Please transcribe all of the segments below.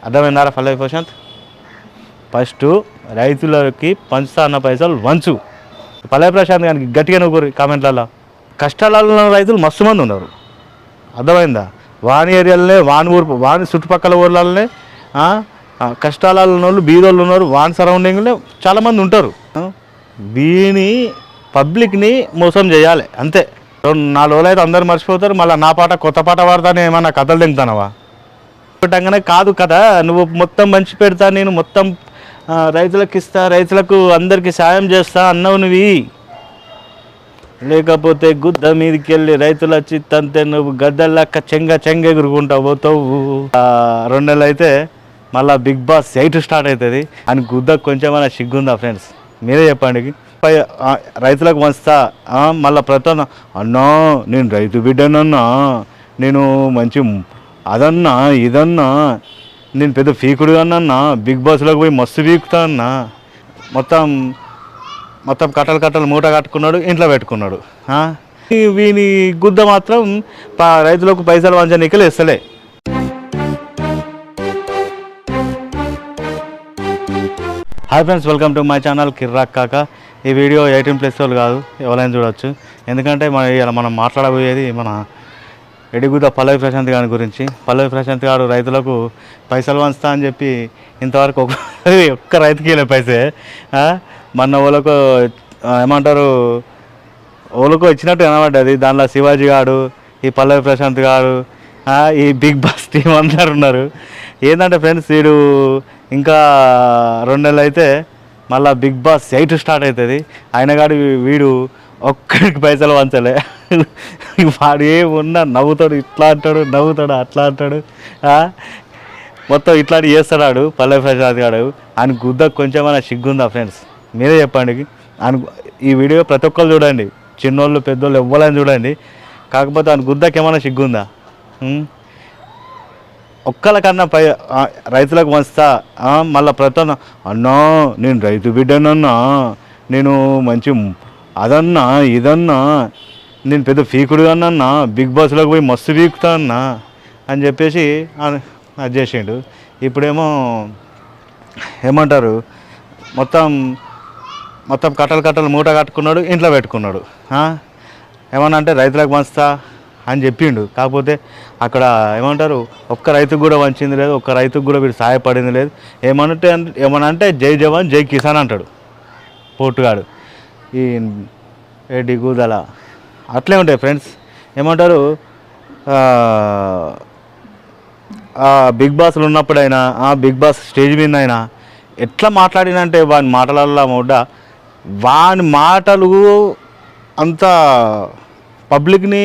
అర్థమైందారా పల్లవి Prashanth? First రైతులకి పంచుతా అన్న పైసలు వంచు. పల్లవి ప్రశాంత్ గారికి గట్టిగా నువ్వు కామెంట్లలో. కష్టాలలో ఉన్న రైతులు మస్తు మంది ఉన్నారు, అర్థమైందా? వాని ఏరియాలనే వాని చుట్టుపక్కల ఊర్లలోనే కష్టాలలో ఉన్న వాళ్ళు బీదోళ్ళు ఉన్నారు, వాని సరౌండింగ్లో చాలామంది ఉంటారు. వీని పబ్లిక్ని మోసం చేయాలి అంతే. 4 రోజులు అయితే అందరు మర్చిపోతారు, మళ్ళీ నా పాట కొత్త పాట పాడతాను ఏమన్నా కథలు తింటానవా? పెట్టంగానే కాదు కదా, నువ్వు మొత్తం మంచి పెడతా, నేను మొత్తం రైతులకు ఇస్తా, రైతులకు అందరికీ సాయం చేస్తా అన్నావు నువ్వు. లేకపోతే గుద్ద మీదకి వెళ్ళి రైతుల చిత్తంతే నువ్వు గద్దెలక్క చెంగ ఎగురుకుంటా పోతావు. 2 నెలలు అయితే మళ్ళీ బిగ్ బాస్ 8 స్టార్ట్ అవుతుంది అని గుద్దకు కొంచెమైనా సిగ్గుందా ఫ్రెండ్స్? మీరే చెప్పండి. రైతులకు వంచుతా మళ్ళీ ప్రతి అన్నా నేను రైతు బిడ్డనన్నా, నేను మంచి అదన్నా ఇదన్నా, నేను పెద్ద ఫీకుడు అన్నా, బిగ్ బాస్లోకి పోయి మస్తు ఫీకుతా అన్నా. మొత్తం కట్టలు మూట కట్టుకున్నాడు, ఇంట్లో పెట్టుకున్నాడు. వీని గుద్ద మాత్రం రైతులకు పైసలు వంచనీకలు ఇస్తలే. Hi friends, welcome to my channel Kirrak Kaka. ఈ వీడియో 18+ వాళ్ళు కాదు, ఎవరైనా చూడవచ్చు. ఎందుకంటే మనం మాట్లాడబోయేది మన ఎడిగుద్ద పల్లవి ప్రశాంత్ గారి గురించి. పల్లవి ప్రశాంత్ గారు రైతులకు పైసలు వంచుతా అని చెప్పి ఇంతవరకు ఒక్క రైతుకి వెళ్ళే పైసే. మొన్న వాళ్ళకు ఏమంటారు, వాళ్ళకు ఇచ్చినట్టు కనబడ్డది. దానిలో శివాజీ గారు, ఈ పల్లవి ప్రశాంత్ గారు, ఈ బిగ్ బాస్ టీం అందరు ఉన్నారు. ఏంటంటే ఫ్రెండ్స్, వీడు ఇంకా 2 నెలలు అయితే మళ్ళీ బిగ్ బాస్ 8 స్టార్ట్ అవుతుంది. అయినా కానీ వీడు ఒక్కడికి పైసలు వంచలే. వాడు ఏమున్నా నవ్వుతాడు, ఇట్లా అంటాడు, నవ్వుతాడు, అట్లా అంటాడు, మొత్తం ఇట్లాంటివి చేస్తాడు పల్లవి ప్రశాంత్ గారు. ఆయన గుద్దకు కొంచెమైనా సిగ్గుందా ఫ్రెండ్స్? మీరే చెప్పండి. ఈ వీడియో ప్రతి ఒక్కరు చూడండి, చిన్నోళ్ళు పెద్దోళ్ళు ఎవ్వరైనా చూడండి. కాకపోతే ఆయన గుద్దకు ఏమైనా సిగ్గుందా? ఒక్కళ్ళకన్నా రైతులకు వంచుతా మళ్ళీ ప్రతి అన్నా నేను రైతు బిడ్డనన్నా, నేను మంచి అదన్నా ఇదన్నా, నేను పెద్ద ఫీకుడు అన్నా, బిగ్ బాస్లోకి పోయి మస్తు ఫీకుతా అన్నా అని చెప్పేసి అది చేసిండు. ఇప్పుడేమో ఏమంటారు, మొత్తం కట్టలు మూట కట్టుకున్నాడు, ఇంట్లో పెట్టుకున్నాడు. ఏమన్నా అంటే రైతులకు వంచుతా అని చెప్పిండు. కాకపోతే అక్కడ ఏమంటారు, ఒక్క రైతుకు కూడా వంచింది లేదు, ఒక్క రైతుకు కూడా వీడు సహాయపడింది లేదు. ఏమనంటే జై జవాన్ జై కిసాన్ అంటాడు పోటుగాడు. ఈ ఏడి గూదల అట్లే ఉంటాయి ఫ్రెండ్స్. ఏమంటారు, బిగ్ బాస్లో ఉన్నప్పుడైనా, బిగ్ బాస్ స్టేజ్ మీద అయినా ఎట్లా మాట్లాడినంటే వాని మాటలల్లో వాని మాటలు అంత పబ్లిక్ని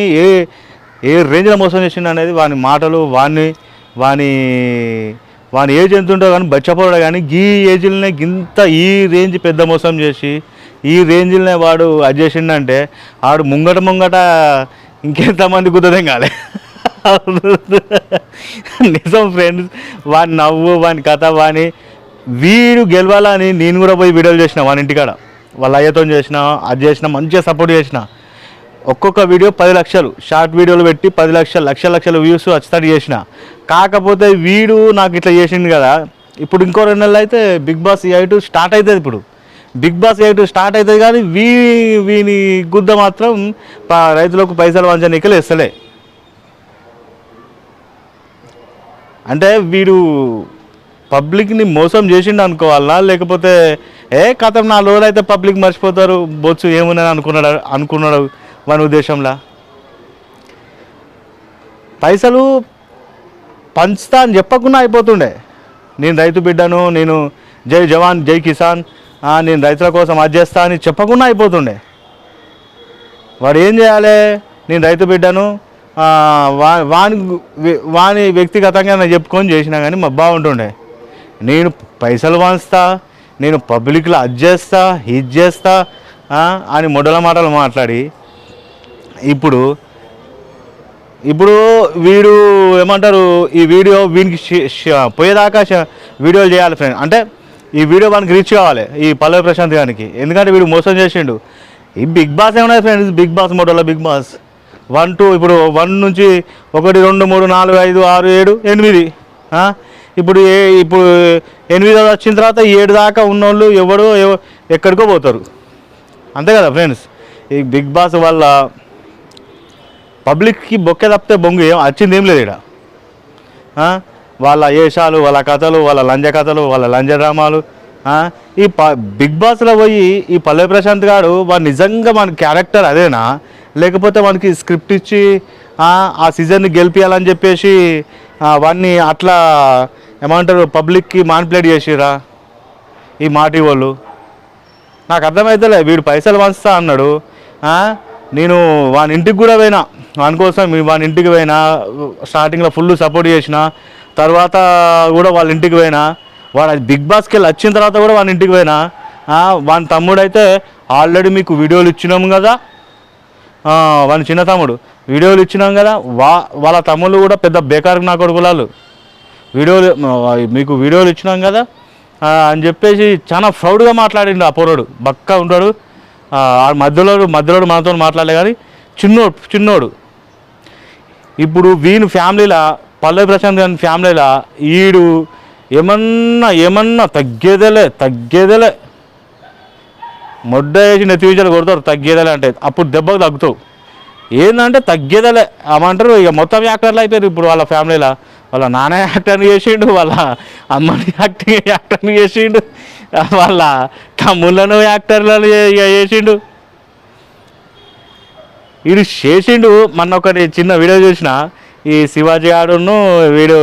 ఏ రేంజ్లో మోసం చేసిండు అనేది వాని మాటలు. వాని ఏజ్ ఎంత ఉంటుందో కానీ బచ్చపోవడం కానీ ఈ ఏజ్లోనే ఈ రేంజ్ పెద్ద మోసం చేసి ఈ రేంజ్లోనే వాడు అది చేసిండంటే వాడు ముంగట ఇంకెంతమంది గుద్దదేం కాలే. నిజం ఫ్రెండ్స్, వాని నవ్వు, వాని కథ, వీడు గెలవాలని నేను కూడా పోయి వీడియోలు చేసిన వాని ఇంటికాడ. వాళ్ళ అయ్యతో చేసిన, అది చేసిన, మంచిగా సపోర్ట్ చేసిన. ఒక్కొక్క వీడియో 10 లక్షలు షార్ట్ వీడియోలు పెట్టి 10 లక్షల వ్యూస్ వచ్చేటట్టు చేసిన. కాకపోతే వీడు నాకు ఇట్లా చేసిండు కదా. ఇప్పుడు ఇంకో 2 నెలలు అయితే బిగ్ బాస్ 8 స్టార్ట్ అవుతుంది. ఇప్పుడు బిగ్ బాస్ 8 స్టార్ట్ అవుతుంది కానీ వీని గుద్ద మాత్రం రైతులకు పైసలు వంచనీకలు ఇస్తలే. అంటే వీడు పబ్లిక్ని మోసం చేసిండు అనుకోవాలా, లేకపోతే కథం 4 రోజులు అయితే పబ్లిక్ మర్చిపోతారు, బొచ్చు ఏమున్నది అనుకున్నాడు వాని ఉద్దేశంలా. పైసలు పంచుతా అని చెప్పకుండా అయిపోతుండే. నేను రైతు బిడ్డను, నేను జై జవాన్ జై కిసాన్, నేను రైతుల కోసం అది చేస్తా అని చెప్పకుండా అయిపోతుండే. వాడు ఏం చేయాలి, నేను రైతు బిడ్డను వాని వ్యక్తిగతంగా నేను చెప్పుకొని చేసినా కానీ బాగుంటుండే. నేను పైసలు వంచుతా, నేను పబ్లిక్లో అది చేస్తా ఇది చేస్తా అని మొదల మాటలు మాట్లాడి ఇప్పుడు వీడు ఏమంటారు, ఈ వీడియో వీనికి పోయేదాకా వీడియోలు చేయాలి ఫ్రెండ్. అంటే ఈ వీడియో వానికి రీచ్ కావాలి, ఈ పల్లవి ప్రశాంత్ గారికి. ఎందుకంటే వీడు మోసం చేసిండు. ఈ బిగ్ బాస్ ఏమన్నా ఫ్రెండ్స్, బిగ్ బాస్ మోడల్లో బిగ్ బాస్ 1 2 ఇప్పుడు 1 నుంచి 1 2 3 4 5 6 7 8 ఇప్పుడు 8 వచ్చిన తర్వాత 7 దాకా ఉన్నోళ్ళు ఎక్కడికో పోతారు. అంతే కదా ఫ్రెండ్స్. ఈ బిగ్ బాస్ వల్ల పబ్లిక్కి బొక్కే తప్పితే బొంగు వచ్చింది ఏం లేదు ఇక్కడ. వాళ్ళ వేషాలు, వాళ్ళ కథలు, వాళ్ళ లంజ కథలు, వాళ్ళ లంజ డ్రామాలు. ఈ బిగ్ బాస్లో పోయి ఈ పల్లవి ప్రశాంత్ గారు వాడు నిజంగా మన క్యారెక్టర్ అదేనా, లేకపోతే మనకి స్క్రిప్ట్ ఇచ్చి ఆ సీజన్ని గెలిపించాలని చెప్పేసి వాడిని అట్లా ఏమంటారు పబ్లిక్కి మానిపులేట్ చేసిరా ఈ మాటి వాళ్ళు? నాకు అర్థమవుతలే. వీడు పైసలు పంచుతా అన్నాడు. నేను వాని ఇంటికి కూడా పోయినా, వాని కోసం వాని ఇంటికి పోయినా, స్టార్టింగ్లో ఫుల్ సపోర్ట్ చేసిన, తర్వాత కూడా వాళ్ళ ఇంటికి పోయినా. వాడు బిగ్ బాస్కి వెళ్ళి వచ్చిన తర్వాత కూడా వాని ఇంటికి పోయినా. వాని తమ్ముడైతే ఆల్రెడీ మీకు వీడియోలు ఇచ్చినాము కదా, వాని చిన్న తమ్ముడు వీడియోలు ఇచ్చినాం కదా, వాళ్ళ తమ్ముళ్ళు కూడా పెద్ద బేకారు నా కొడుకులాలు మీకు వీడియోలు ఇచ్చినాం కదా అని చెప్పేసి చాలా ప్రౌడ్గా మాట్లాడిండు. ఆ పోరాడు బక్కా ఉంటాడు. మధ్యలో మనతో మాట్లాడలే కానీ చిన్నోడు. ఇప్పుడు వీని ఫ్యామిలీలా, పల్లవి ప్రశాంత్ గారి ఫ్యామిలీలా ఈడు ఏమన్నా తగ్గేదేలే. మొడ్డ వేసి నెత్తివిజలు కొడతారు తగ్గేదేలే అంటే. అప్పుడు దెబ్బకు తగ్గుతావు. ఏంటంటే తగ్గేదేలే అమ్మంటారు. ఇక మొత్తం యాక్టర్లు అయిపోయారు ఇప్పుడు వాళ్ళ ఫ్యామిలీలో. వాళ్ళ నాన్న యాక్టర్ని చేసిండు, వాళ్ళ అమ్మని యాక్టర్ని చేసిండు, వాళ్ళ తమ్ముళ్ళను యాక్టర్లను చేసిండు. వీడు చేసిండు. మొన్న ఒకటి చిన్న వీడియో చూసిన, ఈ శివాజీ గారును వీడు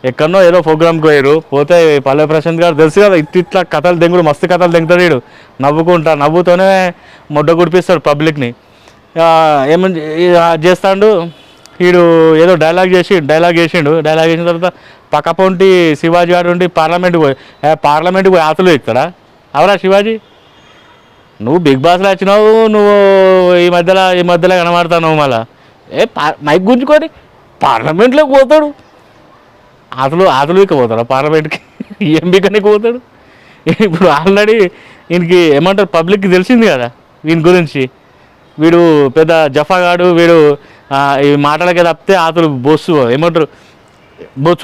ఎక్కడనో ఏదో ప్రోగ్రామ్కి పోయారు. పోతే పల్లవి ప్రశాంత్ గారు తెలుసు కదా, ఇట్లా కథలు దెంగుడు, మస్తు కథలు దెంగుతాడు వీడు. నవ్వుతోనే మొడ్డ గుడిపిస్తాడు పబ్లిక్ని. ఏమని చేస్తాడు వీడు, ఏదో డైలాగ్ చేసిండు. డైలాగ్ చేసిన తర్వాత పక్కపొంటి శివాజీ గారు ఉండి పార్లమెంట్కి పోయి ఆతులు ఎక్కుతాడా? అవరా శివాజీ, నువ్వు బిగ్ బాస్లో వచ్చినావు, నువ్వు ఈ మధ్యలో కనబడతావు. మళ్ళా మైక్ గుంజుకొని పార్లమెంట్లోకి పోతాడు. ఆతులు పోతాడు పార్లమెంట్కి, ఎంపికనికి పోతాడు. ఇప్పుడు ఆల్రెడీ వీనికి ఏమంటారు పబ్లిక్కి తెలిసింది కదా వీని గురించి. వీడు పెద్ద జఫాగాడు. వీడు ఈ మాటలకే తప్పితే ఆతులు బొచ్చు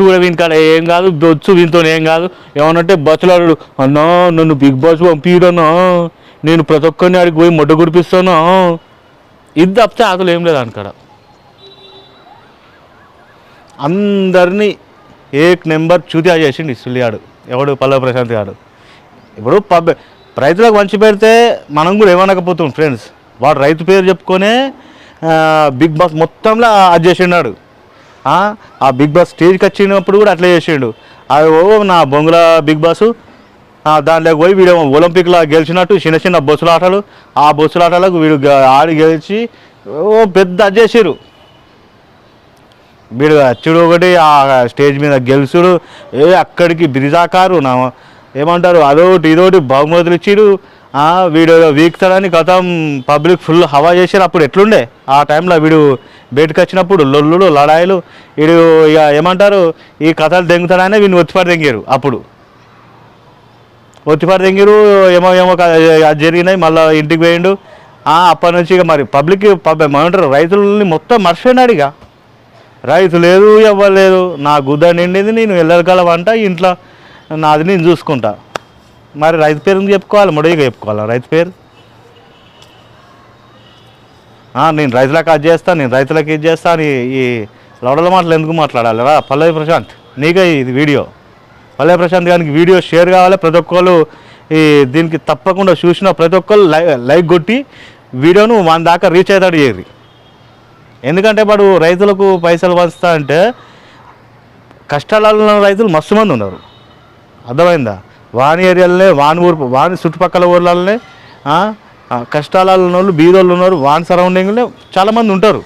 కూడా వీని కాడ ఏం కాదు, బొచ్చు వీనితో ఏం కాదు. ఏమన్నంటే బచ్చులాడు, అన్నా నన్ను బిగ్ బాస్ పంపిరన్నా, నేను ప్రతి ఒక్కరిని ఆడికి పోయి మొడ్డ గుడిపిస్తాను, ఇది తప్పితే ఆతులు ఏం లేదు అనకాడ. అందరినీ నెంబర్ చూతిగా చేసిండు ఇసులియాడు. ఎవడు? పల్లవి ప్రశాంత్ గారు. ఇప్పుడు రైతులకు వంచి పెడితే మనం కూడా ఏమనకపోతాం ఫ్రెండ్స్. వాడు రైతు పేరు చెప్పుకొనే బిగ్ బాస్ మొత్తంలో అది చేసిండాడు. ఆ బిగ్ బాస్ స్టేజ్కి వచ్చినప్పుడు కూడా అట్లా చేసిండు. నా బొంగుల బిగ్ బాసు దాంట్లోకి పోయి వీడు ఒలింపిక్లో గెలిచినట్టు చిన్న బొచ్చులాటలు, ఆ బొచ్చులాటలకు వీడు ఆడి గెలిచి పెద్ద అది చేసారు. వీడు అచ్చుడు ఒకటి, ఆ స్టేజ్ మీద గెలుచుడు, అక్కడికి బిరిజాకారు ఏమంటారు ఇదోటి బహుమతులు ఇచ్చిరు. వీడు వీక్తాడని గతం పబ్లిక్ ఫుల్ హవా చేశారు. అప్పుడు ఎట్లుండే ఆ టైంలో వీడు బయటకు వచ్చినప్పుడు లొల్లులు లడాయిలు. వీడు ఇక ఏమంటారు ఈ కథలు దెంగుతాడనే వీడిని ఒత్తిపాటు దెంగారు. అప్పుడు ఒత్తిపాటు దెంగారు, ఏమో అది జరిగినాయి. మళ్ళీ ఇంటికి పోయిండు. అప్పటి నుంచి ఇక మరి పబ్లిక్ ఏమంటారు రైతులని మొత్తం మర్చిపోయినాడు. ఇక రైతు లేదు, ఇవ్వలేదు. నా గుద్ద నిండింది, నేను వెళ్ళగల వంట ఇంట్లో నాది నేను చూసుకుంటా. మరి రైతు పేరు చెప్పుకోవాలి, మొడయిగా చెప్పుకోవాలి రైతు పేరు. నేను రైతులకు అది చేస్తాను, నేను రైతులకు ఇది చేస్తాను అని ఈ లవడల మాటలు ఎందుకు మాట్లాడాలి రా? పల్లవి ప్రశాంత్, నీకే ఇది వీడియో. పల్లవి ప్రశాంత్ గారికి వీడియో షేర్ కావాలి. ప్రతి ఒక్కరు దీనికి తప్పకుండా చూసిన ప్రతి ఒక్కరు లైక్ కొట్టి వీడియోను మన దాకా రీచ్ అవుతాడు చేయరు. ఎందుకంటే వాడు రైతులకు పైసలు పంచుతా అంటే కష్టాలలో రైతులు మస్తు మంది ఉన్నారు. అర్థమైందా? వాని ఏరియాలనే, వాని చుట్టుపక్కల ఊర్లనే కష్టాలలో ఉన్న వాళ్ళు, బీదోళ్ళు ఉన్నారు. వాని సరౌండింగ్లో చాలామంది ఉంటారు.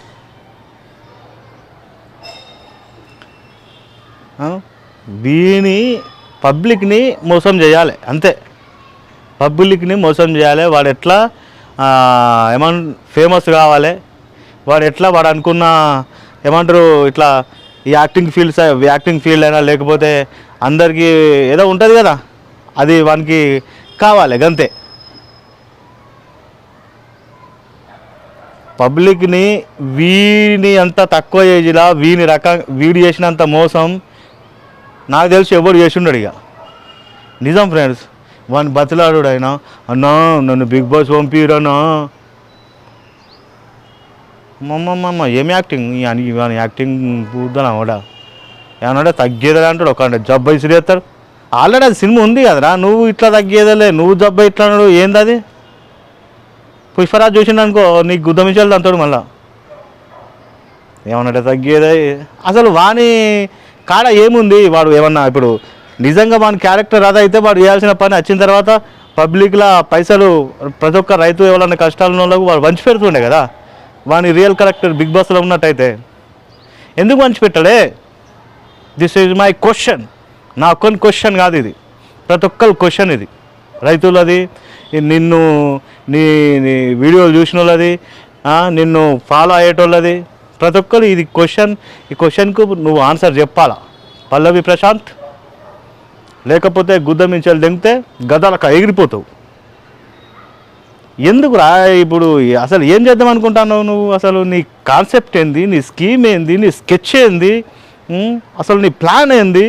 వీని పబ్లిక్ని మోసం చేయాలి, అంతే. పబ్లిక్ని మోసం చేయాలి. వాడు ఎట్లా ఫేమస్ కావాలి, వాడు అనుకున్న ఏమంటారు ఇట్లా ఈ యాక్టింగ్ ఫీల్డ్ అయినా లేకపోతే అందరికీ ఏదో ఉంటుంది కదా, అది వానికి కావాలి గంతే. పబ్లిక్ని వీని అంత తక్కువ ఏజ్లా వీడి చేసినంత మోసం నాకు తెలిసి ఎవరు చేసి ఉండడు ఇక. నిజం ఫ్రెండ్స్, వాని బతిలాడు అయినా, అన్నా నన్ను బిగ్ బాస్ పంపిరన్నా. మమ్మ ఏం యాక్టింగ్ ఇవన్నీ యాక్టింగ్ పూద్దాను కూడా ఏమన్నా తగ్గేదే అంటాడు. ఒక జబ్బ ఇసిరేస్తాడు. ఆల్రెడీ అది సినిమా ఉంది కదరా, నువ్వు ఇట్లా తగ్గేదేలే, నువ్వు జబ్బ ఇట్లా అన్నాడు. ఏంది అది? పుష్పరాజ్ చూసిండు అనుకో, నీకు గుద్దమించాలి అంటాడు మళ్ళా. ఏమన్నట్టే తగ్గేదే. అసలు వాని కాడ ఏముంది? వాడు ఏమన్నా ఇప్పుడు నిజంగా వాని క్యారెక్టర్ అదైతే వాడు చేయాల్సిన పని వచ్చిన తర్వాత పబ్లిక్లో పైసలు ప్రతి ఒక్క రైతు ఎవరన్నా కష్టాలు ఉన్న వాళ్ళకు వాడు వంచి పెడుతుండే కదా. వాని రియల్ క్యారెక్టర్ బిగ్ బాస్లో ఉన్నట్టయితే ఎందుకు వంచి పెట్టాడే? This is my question. నా కొన్ని క్వశ్చన్ కాదు ఇది, ప్రతి ఒక్కరి క్వశ్చన్ ఇది. రైతులది, నిన్ను నీ నీ వీడియోలు చూసిన వాళ్ళది, నిన్ను ఫాలో అయ్యేటోళ్ళది, ప్రతి ఒక్కరు ఇది క్వశ్చన్. ఈ క్వశ్చన్కు నువ్వు ఆన్సర్ చెప్పాలా పల్లవి ప్రశాంత్. లేకపోతే గుద్ద మించాలు దెంగితే గదాలకు ఎగిరిపోతావు. ఎందుకు రా ఇప్పుడు? అసలు ఏం చేద్దాం అనుకుంటున్నావు నువ్వు? అసలు నీ కాన్సెప్ట్ ఏంది? నీ స్కీమ్ ఏంది? నీ స్కెచ్ ఏంది? అసలు నీ ప్లాన్ ఏంది?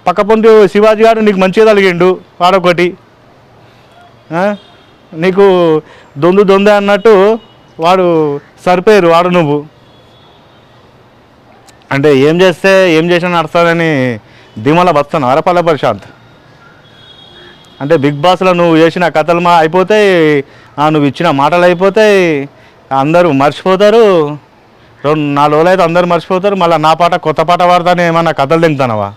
పక్కపొంటి శివాజీ గారు నీకు మంచిగా తలిగిండు, వాడొకటి నీకు దొందే అన్నట్టు వాడు సరిపోయారు. వాడు నువ్వు అంటే ఏం చేస్తే ఏం చేసినా నడుస్తానని దిమల బస్తాను అరపల్ల ప్రశాంత్. అంటే బిగ్ బాస్లో నువ్వు చేసిన కథలు అయిపోతాయి, నువ్వు ఇచ్చిన మాటలు అయిపోతాయి, అందరూ మర్చిపోతారు. 2-4 రోజులు అయితే అందరూ మర్చిపోతారు. మళ్ళీ నా పాట కొత్త పాట పాడతానే ఏమన్నా కథలు దింగుతానవా?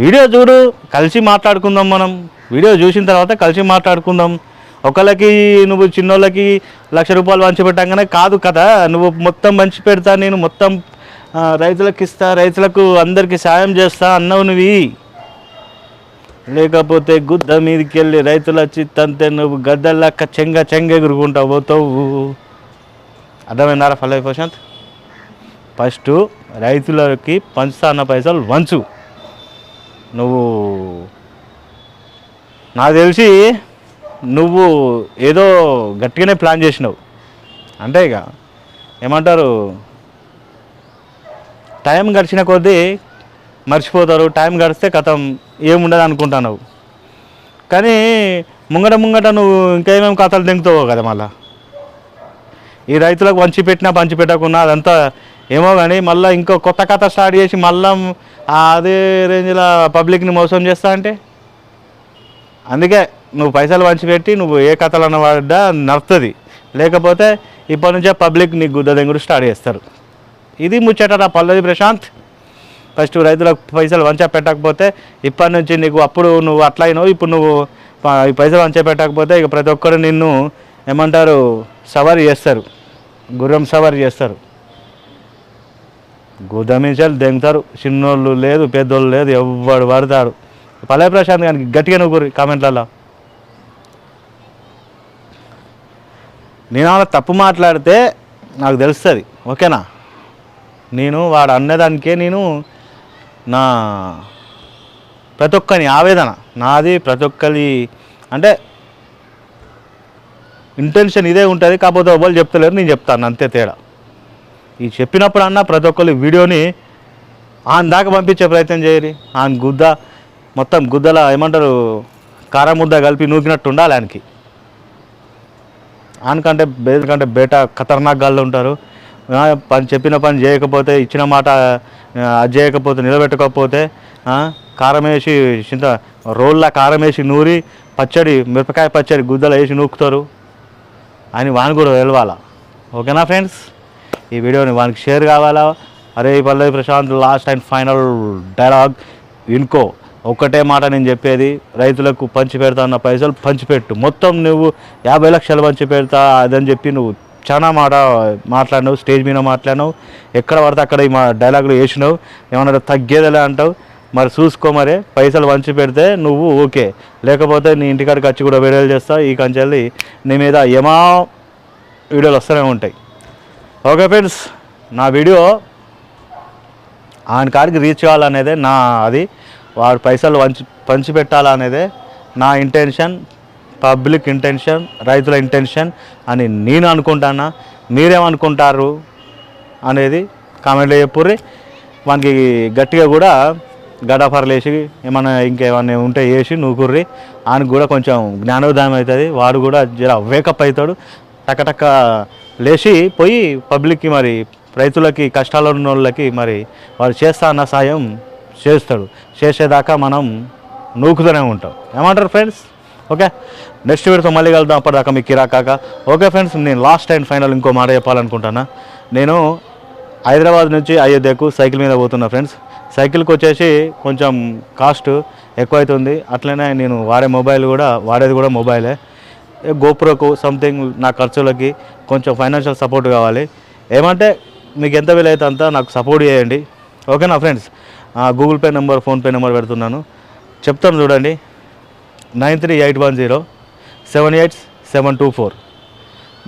వీడియో చూడు, కలిసి మాట్లాడుకుందాం. మనం వీడియో చూసిన తర్వాత కలిసి మాట్లాడుకుందాం. ఒకళ్ళకి నువ్వు చిన్నోళ్ళకి 1,00,000 రూపాయలు పంచిపెట్టంగానే కాదు కదా, నువ్వు మొత్తం పంచి పెడతా, నేను మొత్తం రైతులకు ఇస్తా, రైతులకు అందరికీ సాయం చేస్తా అన్నావు నువ్వు. లేకపోతే గుద్ద మీదకి వెళ్ళి రైతుల చిత్తంతే నువ్వు గద్దల్లాక్క చెంగ ఎగురుకుంటా పోతావు. అర్థమైందారా పల్లవి ప్రశాంత్? ఫస్ట్ రైతులకి పంచుతా అన్న పైసలు వంచు. నువ్వు నాకు తెలిసి నువ్వు ఏదో గట్టిగానే ప్లాన్ చేసినావు. అంటే ఇక ఏమంటారు, టైం గడిచిన కొద్దీ మర్చిపోతారు. టైం గడిస్తే కథం ఏముండదు అనుకుంటున్నావు. కానీ ముంగట నువ్వు ఇంకేమేమి కథలు దింగుతావో కదా. మళ్ళీ ఈ రైతులకు పంచి పెట్టకున్నా అదంతా ఏమో కానీ మళ్ళీ ఇంకో కొత్త కథ స్టార్ట్ చేసి మళ్ళీ అదే రేంజ్లో పబ్లిక్ని మోసం చేస్తా అంటే, అందుకే నువ్వు పైసలు పంచిపెట్టి నువ్వు ఏ కథలు అన్నవాడా నడుస్తుంది. లేకపోతే ఇప్పటి నుంచే పబ్లిక్ నీ గుద్ద దెంగుడు స్టార్ట్ చేస్తారు. ఇది ముచ్చట పల్లవి ప్రశాంత్. ఫస్ట్ రైతులకు పైసలు వంచా పెట్టకపోతే ఇప్పటి నుంచి నీకు, అప్పుడు నువ్వు అట్లా అయినావు, ఇప్పుడు నువ్వు ఈ పైసలు వంచా పెట్టకపోతే ఇక ప్రతి ఒక్కరు నిన్ను ఏమంటారు సవారీ చేస్తారు, గుర్రం సవారీ చేస్తారు. గుద్దమించాలు దెంగుతారు. చిన్నోళ్ళు లేదు, పెద్దోళ్ళు లేదు, ఎవడు పడతాడు. పల్లవి ప్రశాంత్ కానీ గట్టిగా నువ్వు కామెంట్లలో. నేను అలా తప్పు మాట్లాడితే నాకు తెలుస్తుంది, ఓకేనా? నేను వాడు అన్నదానికే నేను నా ప్రతి ఒక్కని ఆవేదన నాది, ప్రతి ఒక్కరి అంటే ఇంటెన్షన్ ఇదే ఉంటుంది. కాకపోతే ఎవరు చెప్తలేరు, నేను చెప్తాను అంతే తేడా. ఈ చెప్పినప్పుడు అన్న ప్రతి ఒక్కరి వీడియోని ఆయన దాకా పంపించే ప్రయత్నం చేయరు. ఆయన గుద్ద మొత్తం గుద్దల ఏమంటారు కారం ముద్ద కలిపి నూకినట్టు ఉండాలి ఆయనకి. ఆయనకంటే బేట ఖతర్నాక్ గాళ్ళు ఉంటారు. చెప్పిన పని చేయకపోతే, ఇచ్చిన మాట అది చేయకపోతే, నిలబెట్టకపోతే కారం వేసి చింత రోళ్ళ కారం వేసి నూరి పచ్చడి, మిరపకాయ పచ్చడి గుద్దలు వేసి నూకుతారు. అని వాని కూడా తెలవాలా. ఓకేనా ఫ్రెండ్స్? ఈ వీడియోని వానికి షేర్ కావాలా? అరే Pallavi Prashant last and final dialogue వినుకో. ఒక్కటే మాట నేను చెప్పేది, రైతులకు పంచి పెడతా అన్న పైసలు పంచిపెట్టు. మొత్తం నువ్వు 50 లక్షలు పంచి పెడతా అదని చెప్పి నువ్వు చాలా మాట్లాడినావు, స్టేజ్ మీద మాట్లాడినావు, ఎక్కడ పడితే అక్కడ ఈ మా డైలాగులు వేసినావు. ఏమన్నా తగ్గేదిలే అంటావు. మరి చూసుకో, మరి పైసలు పంచి పెడితే నువ్వు ఓకే, లేకపోతే నీ ఇంటికాడికి వచ్చి కూడా వీడియోలు చేస్తా. ఈ కంచెల్లి నీ మీద ఏమా వీడియోలు వస్తూనే ఉంటాయి. ఓకే ఫ్రెండ్స్, నా వీడియో ఆయన కాడికి రీచ్ కావాలనేదే నా అది, వాడు పైసలు పంచిపెట్టాలనేదే నా ఇంటెన్షన్, పబ్లిక్ ఇంటెన్షన్, రైతుల ఇంటెన్షన్ అని నేను అనుకుంటానా. మీరేమనుకుంటారు అనేది కామెంట్లో చెప్పుర్రి. వానికి గట్టిగా కూడా గడాఫర్లు వేసి ఏమన్నా ఇంకేమన్నా ఉంటే వేసి నూకుర్రి ఆయనకు కూడా కొంచెం జ్ఞానోదయం అవుతుంది, వాడు కూడా జర వేకప్ అవుతాడు, టక్కటక్క లేచి పోయి పబ్లిక్కి మరి రైతులకి కష్టాలు ఉన్న వాళ్ళకి మరి వాడు చేస్తా అన్న సాయం చేస్తాడు. చేసేదాకా మనం నూకుతూనే ఉంటాం. ఏమంటారు ఫ్రెండ్స్? ఓకే, నెక్స్ట్ వీడియోతో మళ్ళీ కలుద్దాం. అప్పటిదాకా మీకు కిరాకాక. ఓకే ఫ్రెండ్స్, నేను లాస్ట్ అండ్ ఫైనల్ ఇంకో మాట చెప్పాలనుకుంటున్నా. నేను హైదరాబాద్ నుంచి అయోధ్యకు సైకిల్ మీద పోతున్నా ఫ్రెండ్స్. సైకిల్కి వచ్చేసి కొంచెం కాస్ట్ ఎక్కువ అవుతుంది. అట్లనే నేను వాడేది కూడా మొబైలే. గోప్రోకు సంథింగ్ నా ఖర్చులకి కొంచెం ఫైనాన్షియల్ సపోర్ట్ కావాలి. ఏమంటే మీకు ఎంత వీలైతే అంత నాకు సపోర్ట్ చేయండి. ఓకేనా friends? Google pay number, PhonePe number పెడుతున్నాను, చెప్తాను చూడండి. 9381078724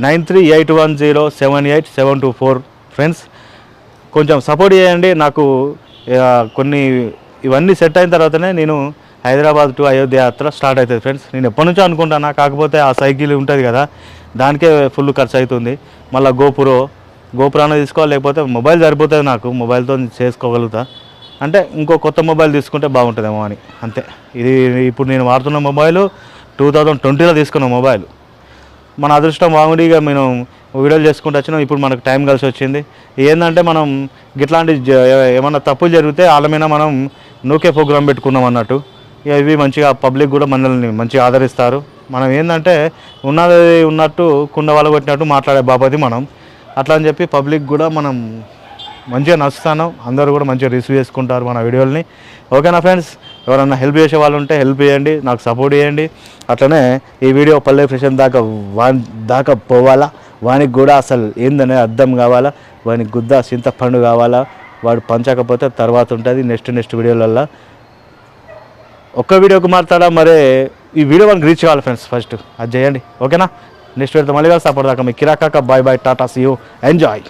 9381078724 ఫ్రెండ్స్, కొంచెం సపోర్ట్ చేయండి నాకు. కొన్ని ఇవన్నీ సెట్ అయిన తర్వాతనే నేను హైదరాబాద్ టు అయోధ్య యాత్ర స్టార్ట్ అవుతుంది ఫ్రెండ్స్. నేను ఎప్పటి నుంచో అనుకుంటాను, కాకపోతే ఆ సైకిల్ ఉంటుంది కదా దానికే ఫుల్ ఖర్చు అవుతుంది. మళ్ళీ గోపురాన్ని తీసుకోవాలి, లేకపోతే మొబైల్ సరిపోతుంది. నాకు మొబైల్తో చేసుకోగలుగుతా, అంటే ఇంకో కొత్త మొబైల్ తీసుకుంటే బాగుంటుందేమో అని అంతే. ఇది ఇప్పుడు నేను వాడుతున్న మొబైల్ 2020లో తీసుకున్న మొబైల్. మన అదృష్టం బాగుండిగా మేము వీడియోలు చేసుకుంటూ వచ్చినాం. ఇప్పుడు మనకు టైం కలిసి వచ్చింది. ఏంటంటే మనం ఇట్లాంటి ఏమన్నా తప్పులు జరిగితే వాళ్ళ మీద మనం నూకే ప్రోగ్రాం పెట్టుకున్నాం అన్నట్టు. ఇవి మంచిగా పబ్లిక్ కూడా మనల్ని మంచిగా ఆదరిస్తారు. మనం ఏంటంటే ఉన్నది ఉన్నట్టు కుండ వాళ్ళ కొట్టినట్టు మాట్లాడే బాపతి మనం. అట్లా అని చెప్పి పబ్లిక్ కూడా మనం మంచిగా నచ్చుతాను, అందరూ కూడా మంచిగా రిసీవ్ చేసుకుంటారు మన వీడియోలని. ఓకేనా ఫ్రెండ్స్? ఎవరన్నా హెల్ప్ చేసే వాళ్ళు ఉంటే హెల్ప్ చేయండి, నాకు సపోర్ట్ చేయండి. అట్లనే ఈ వీడియో పల్లె ఫ్రెషన్ దాకా పోవాలా, వానికి కూడా అసలు ఏందనే అర్థం కావాలా, వానికి గుద్ద చింతపండు కావాలా, వాడు పంచకపోతే తర్వాత ఉంటుంది నెక్స్ట్ వీడియోలల్లో. ఒక్క వీడియోకి మాట్లాడా మరే ఈ వీడియో మనకి రీచ్ కావాలి ఫ్రెండ్స్, ఫస్ట్ అది చేయండి. ఓకేనా? నెక్స్ట్ వీడియోతో మళ్ళీ సపోర్ట్ దాకా మీ కిరాకాక. బాయ్ బాయ్, టాటా, సీ యూ, ఎంజాయ్.